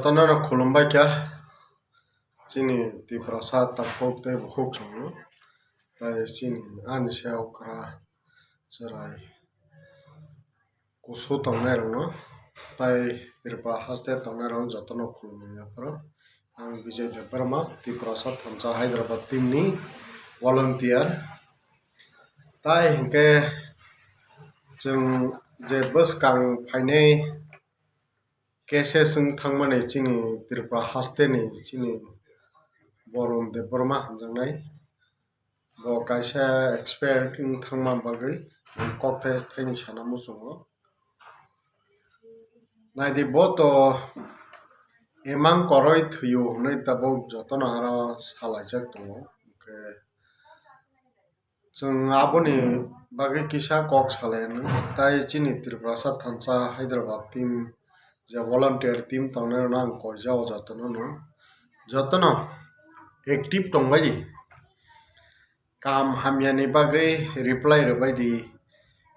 जतन खुलुमबाय क्या चीनी प्रसाद तकफोक ते भोग संग ताई चीनी आनि सायाव करा जराय गुसु तंनाय रंग ताई बिरपा हास्ते तंनाय रंग जतन खुलुमनायफोर आं विजय देबबर्मा प्रसाद थामसा हैदराबाद टीमनि volunteer ताई हिंके जों जे बसकां फाइनाय केसेस थांमाने चीनी त्रिपुरा हास्तेनि चीनी बरुन देबबर्मा हामजांनाय बो कायसा एक्सपायर थांमा बागै ककते थाइनि साना मुसुङो नायदि बतो एमां करय थैयो होननाय ताबो जतन हारा सालायजाक दङ जों आबोनि बागै किसा कक सालायनो ताई चीनी त्रिपुरा थानसा हैदराबाद टीम जे volunteer टीम तंनाय आं कयजाव जतन एक्टिव दंबायदि काम हामियानि बागै रिप्लाय रबायदि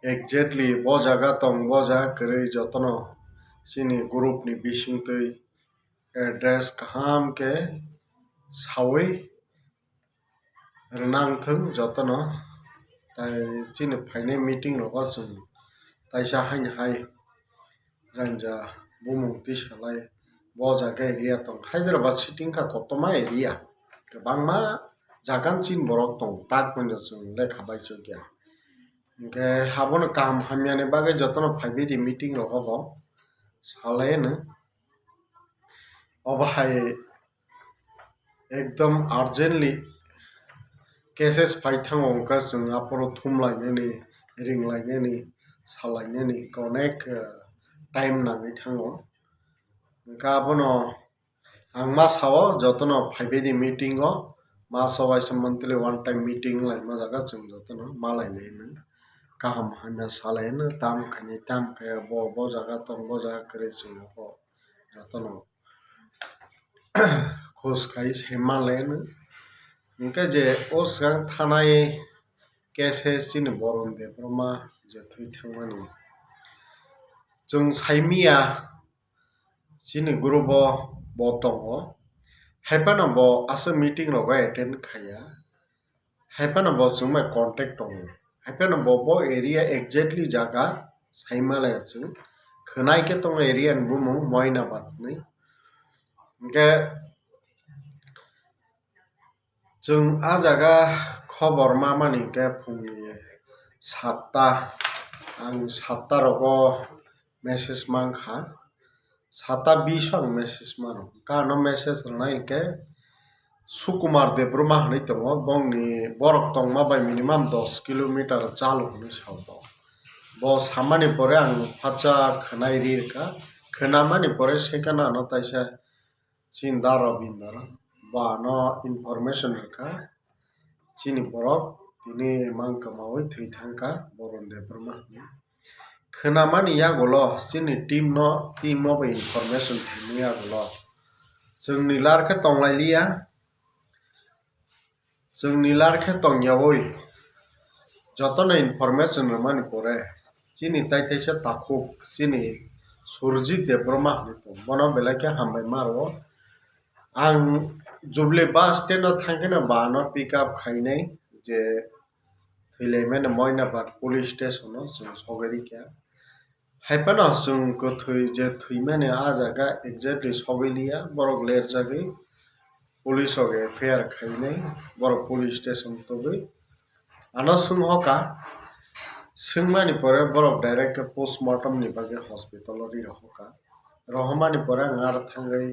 एक्जेक्टली ब जागा दं ब जागा करै जतन चीनी ग्रुपनि बिसिंतै एड्रेस काहाम के सावै रनांथों जतन ताई चीनी फाइनाय मीटिंग रगा जों ताइसा हाइन हाय जांजा बुमुंति सालाय ब जागा एरिया दं हैदराबाद सिटी का कतमा एरिया गोबांमा जागान चीन बरक दं ताक मोनो जों लेखा बायसो गया इनके हाबोनो काम हामियानि बागै जतन फाइबेदि मीटिंग रगा सालायनो अबहाय एकदम अर्जेंटली केसेस फाइथाङो उनका जों आपरो थुमलायनायनि रिंलायनायनि सालायनायनि अनेक टाइम नाङै थाङो उनका आबोनो आं मा सावो जतन फाइबेदि मीटिंग मासाव आइसा मंथली वन टाइम मीटिंग लाय मा जागा जों जतन मालायनायनो गाहाम हामिया सालायनो ताम खाय ब जागा दं ब जागा करे जों जतन खोज खाय सेमालायनो इनके जे ओसगां थानाय केसेस चीनी बरुन देबबर्मा जे थैथांमानि जों साइमिया चीनी ग्रुप ब दङ हायपाना ब आसो मीटिंग रगा एटेंड खाया हायपाना ब जों मा कांटेक्ट दङ हायपाना ब एरिया एक्जेक्टली जागा साइमालाय जों खोनाय के दङ एरिया बुमुं मयनाबाद नै इनके जों आ जागा खबर मामानि के फुंनि 7टा आं 7टा रगो मेसेज मांखा 7:20 आं मेसेज मानो कानो मेसेज रनाय के सुकुमार देबबर्मा होननाय दङ बंनि बरक दं माबाय मिनिमाम 10 किलोमीटर चालु होनो सावदो ब सामानि परे आं फाचा खोनाय रिरका खोनामानि परे सेकाना न ताइसा चिन्दा रबिन्दर बानो इनफरमेशन रखा चीनी बरक तिनी मांकमावै थैथांका बरुन देबबर्मा खोनामानि यागोल चीनी टीम बो इनफरमेशन थैनि यागोल जोंनि लारखे तंलायलिया जोंनि लारखे तंयावै जतन इनफरमेशन रमानि परे चीनी ताइताइसा ताकुक चीनी सुरजित देबबर्मा होननाय बनो बेलाके हामबाय मारो आं जुबली बस स्टेंड थांखिना बानो पिकआप खायनाय जे थैलायमाने मयनाबाद पुलिस स्टेशन जों सगैरि क्या हायपाना जों गथै जे थैमाने आ जागा एक्जेक्टली सगैलिया बरक लेर जागै पुलिस एफआईआर खायनाय बरक पुलिस स्टेशन तबै आनो सोंहका सोंमानि परे बरक डायरेक्ट पोस्टमार्टम नि बागै हॉस्पिटल रहका रहमानि परे आं आरो थांगै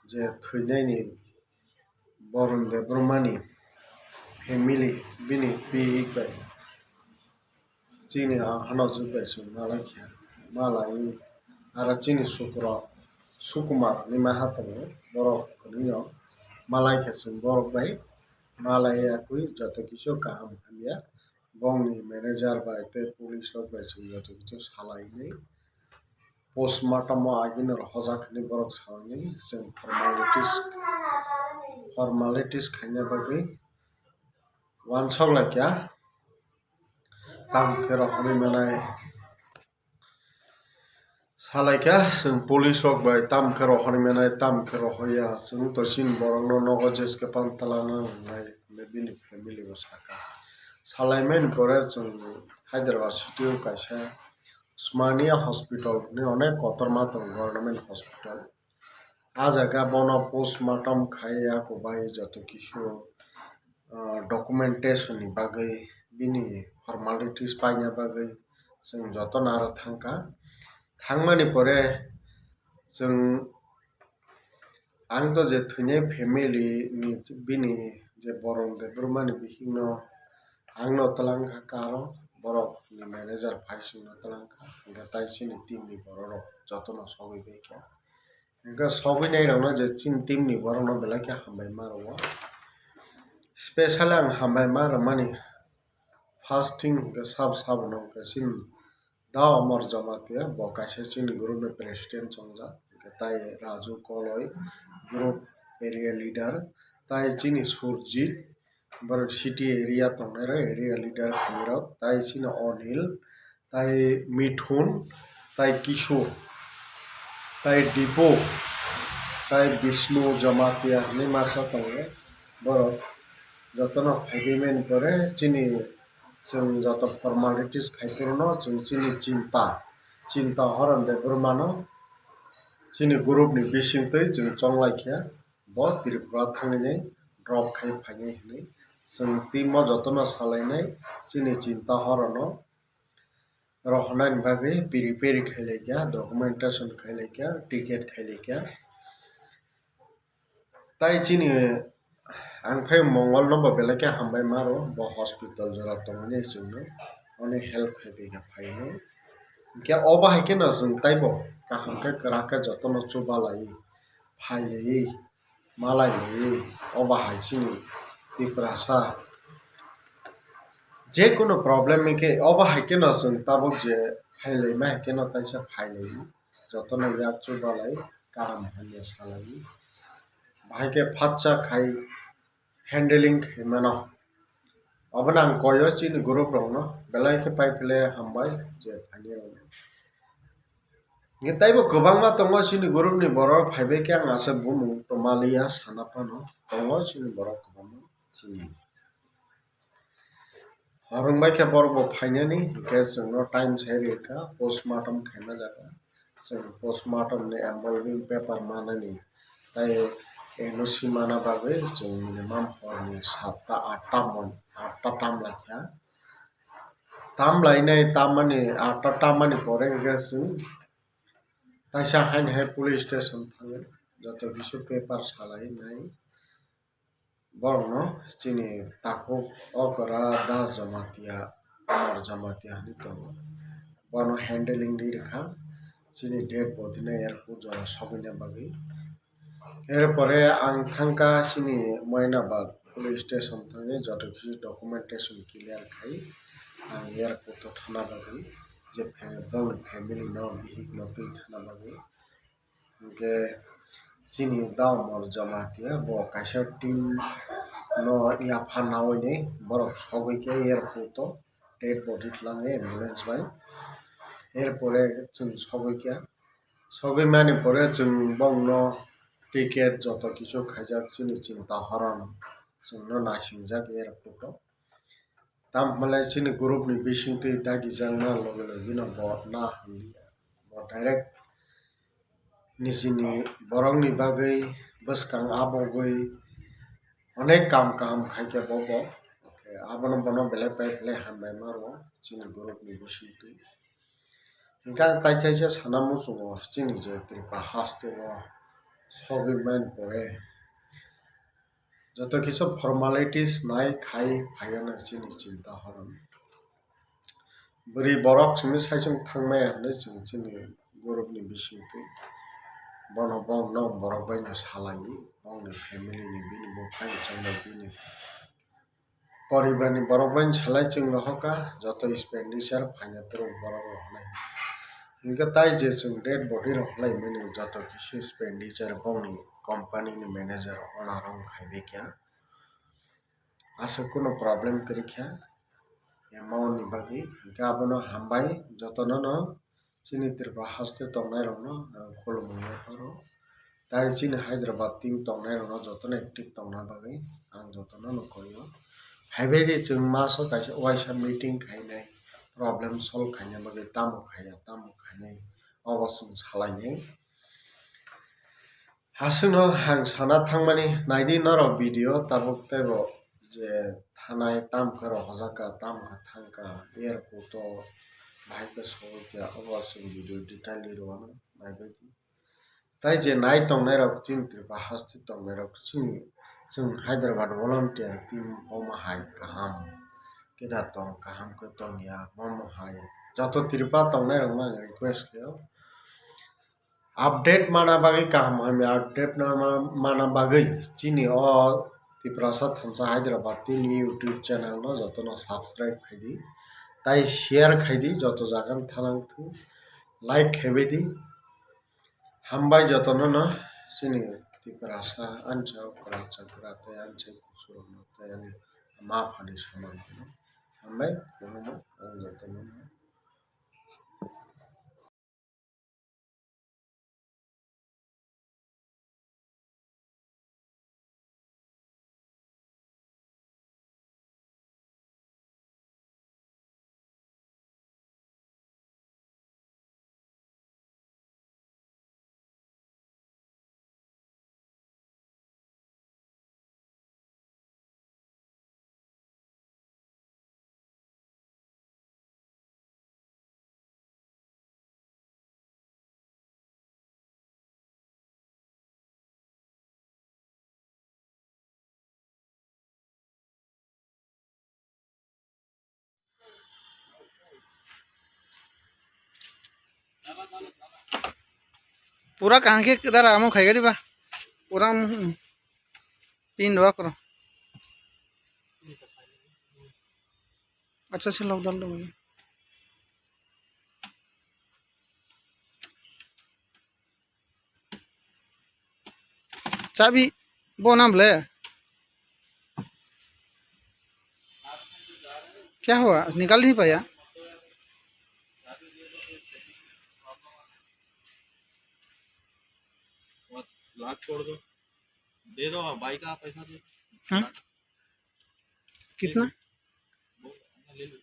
जे थैनायनि बरुन देबबर्मानि फेमिली बिनि पिबाय चीनी हानो जुबाय जों मालाय आरो चीनी सुकुमार निमाहा दङ बरक नियो मालायखे जों बरक बाय मालाया कुई जत किसो काम हामिया बंनि मैनेजर बाय ते पुलिस बाय जों जत किसो सालायनाय पोस्टमार्टम आगिन हजाखनि बरक सालायनाय जों फॉर्मेलिटीज खायना बागै वानसगला क्या ताम खेर हनै मानाय सालायखा जों पुलिस रक bai tam ke rohormenai tam ke rohoya जों to sin borok no nogo jeske pantalana nai bini family bo saka salaimen pore जों Hyderabad city o kaisa Usmania hospital ni onek kotorma tongo government hospital a jaga bono postmortem khaiya ko bai joto kisu documentation ni bagui bini formalities paina bagui जों joto naro thangka thangmani pore जों आं तो जे थुने family ni bini je borong de burmani bihingno angno talangka karo borok ni manager paising no talangka ga taisi ni team ni borok joto no sogoi beke ga sogoi nai rok no je chin team ni borok no belai ke hambai maro special ang hambai maro mani first thing ga sab no ga chin da amar jamatia bo kaisa chin group ni president chongja tai Raju Koloi group area leader tai chini Surjit bar city area tongnai area leader khamiro tai chini Onil tai Mithun tai Kishore tai Dipo tai Vishnu Jamatia ni masa tongo borok jotono phaibimani pore chini जों joto formalities khaiforono जों chini chinta horon de burmano chini group ni bisingtwi जों chonglaikhia bo Tripura thangni drop khai phainai hinui जों team o jotono salainai chini chinta horono rohonani bagui piri khailaikia documentation khailaikia ticket khailaikia tai chini ang phai mongol no bo belai ke hambai maro bo hospital jora tongmani chungno onek help khaibega phainai ke oba haike no जों taibo kaham ke kwrak jotono chubalai phailai malai oba hai chini Tiprasa je kono problem ke oba haike no जों tabuk je phailai ma haike no taisa phailai jotono yak chubalai karam hanya salai haike phatcha khai handling mano abona ang koyo chini group rok no belai ke paipile hambai je phani nge taibo kwbangma tongo chini group ni borok phaibai ke ang asa bumung tomalia sanapano tongo chini borok kwbangma chini horongbai ke borok bo phainani ke जोंनो time sairika postmortem khaina jaga जों postmortem ni involving paper manani tai NOC mana bagui जों minimum horni 7 8 tam laikha tam lainai tamani 8 tamani pore ke जों taisa hain police station thango joto kisu paper salai nai borok no chini takuk okora das jamatia amar jamatia ni tongo bono handling ni rekha chini dead body no airport jora sogoina bagui erpore ang thangka chini Moinabad police station thangi joto kisu documentation clear khai ang airport o thana bagui je family no bihik no tui thana bagui hingke chini daumor jamatia bo kaisa team no yaphah nawui ni borok sogoi ke airport o dead body tlangai ambulance bai erpore जों sogoi mani pore जों bongno ticket joto kisu khaijak chini chinta horon जोंनो nasingjak airport o tamhalai chini group ni bisingtwi dagijakna loge bino bo na hamliya bo direct nijini borokni bagui bwskang abogui onek kam kaham khaike bobo abono bono belai paipilai hambai maro chini group ni bisingtwi hingke taitaisa sana muchungo chini je Tripura hasteo sogoi mani pore joto kisu formalities nai khai phaiyana chini chinta horon bwri borok chungni saichung thangmaya hinui chung chini group ni bisingtwi bono bongno borok bai no salai bongni family ni bini buphang chongnai bini poribar ni borok bai salai chung rohoka joto expenditure phaina torok borok rok nai hingke tai je chung dead body rok laimani joto kisu expenditure bongni company ni manager onarong khaibai kya asa kono problem korikha amount ni bagui hingke abono hambai jotono no chini tirba haste tongnai rok no khulumung paro tai chini Hyderabad team tongnai rok no jotono active tongna bagui ang jotono nukoyo haibedi chung maso kaisa waisa meeting khainai problem solve khaina bagui tamo khainai obo chung salainai hasungno hang sana thangmani naidi norok video tabuk tebo je thanai tamkha rok hojaka tamkha thangka airport o naike soya obo chung video detail rok naibedi tai je nai tongnai rok chini tirba haste tongnai rok chini chung Hyderabad volunteer team omo hai kaham kedatong kaham ke tongya omo hai joto tirba tongnai rok no request khayo update mana bagui kaham hami update mana bagui chini o Tiprasad Thamsa Hyderabad team YouTube channel no jotono subscribe khaidi tai share khaidi joto jagan thanang thu like khaibedi hambai jotono no chini Tiprasa anchal kuracha kurate anchal kusuro no tayani mafani saman hambai kono jotono पूरा कहाँ के इधर आमो खाएगा बा पूरा pin दवा करो अच्छा से लॉक डाल दो चाबी वो नाम ले क्या हुआ निकाल नहीं पाया लॉक छोड़ दे दो भाई का पैसा दे हाँ? कितना ले लो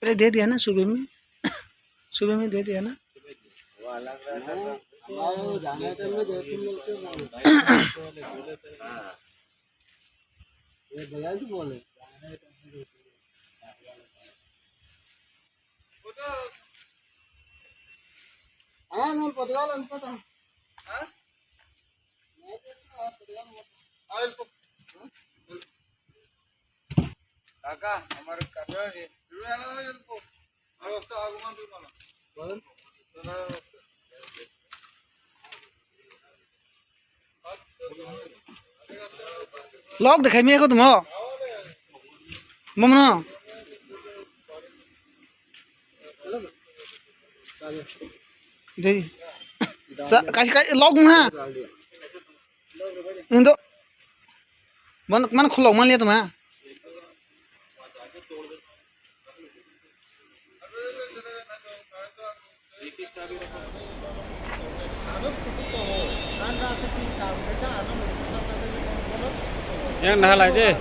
पहले दे दिया ना सुबह में दे दिया ना भैया जी बोले हाँ मैं पता पता काका हमारे काका है लॉक दिखाई मेरे को तुम हो ममना दे लॉक ना इन तो मन खुला मान लिया तुम्हें yang dah lah je.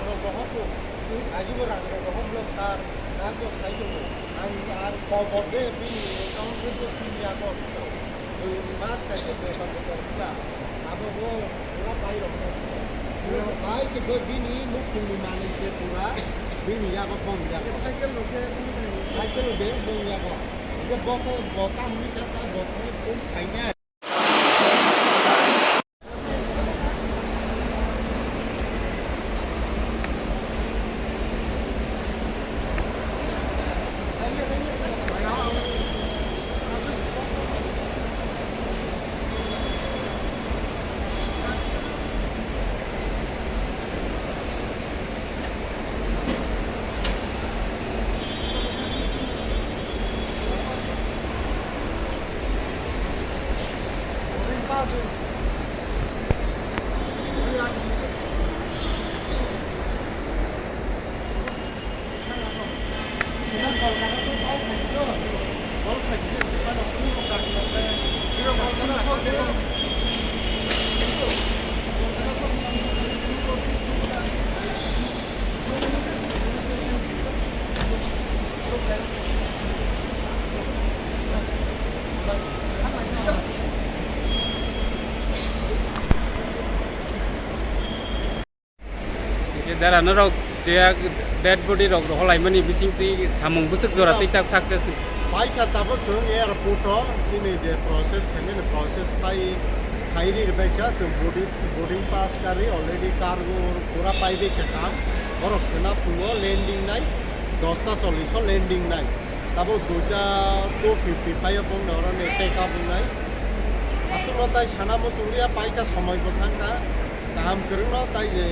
Darah rok cia dead body rok holai mani bising ti samung busuk zora ti tak success. Paika tabo chung airport sini je process kami ni process pai kairi rebeka chung boarding pass kari already cargo pura pai de kam borok kena pungo landing nai 10টা 40 landing nai tabo 255 pong norone take up nai আসলে তাই সানামো চুরিয়া পাইকা সময় বথাঙ্কা কাম করুন তাই যে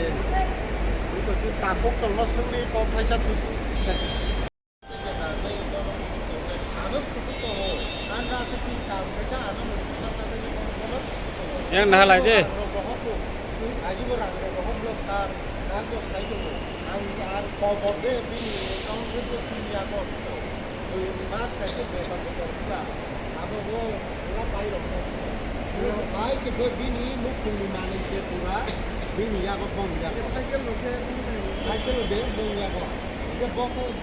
কাকক চলনো সঙ্গে কম পয়সা তুলছি Yang dah lah je. Bini nukung di Malaysia pura, bini ya kok bong ya. Cycle loke, cycle loke bong ya kok. Dia bokang.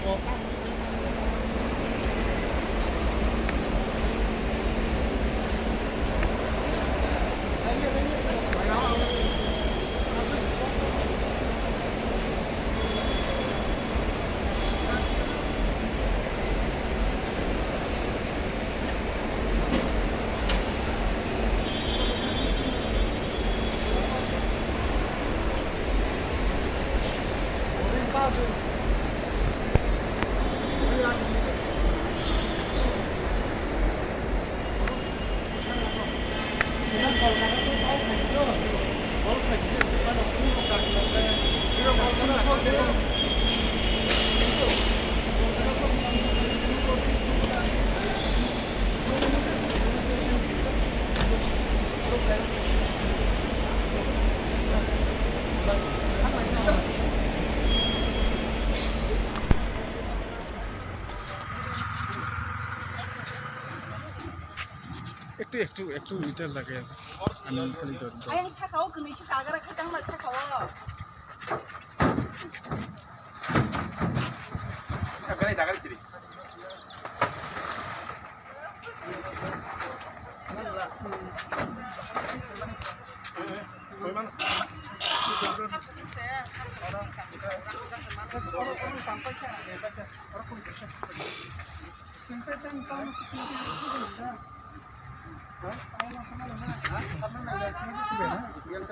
একটু মিটার লাগে আমি খালি ধরব 아양 차가워 그네 시 가가라 가장 말 차가워 Yang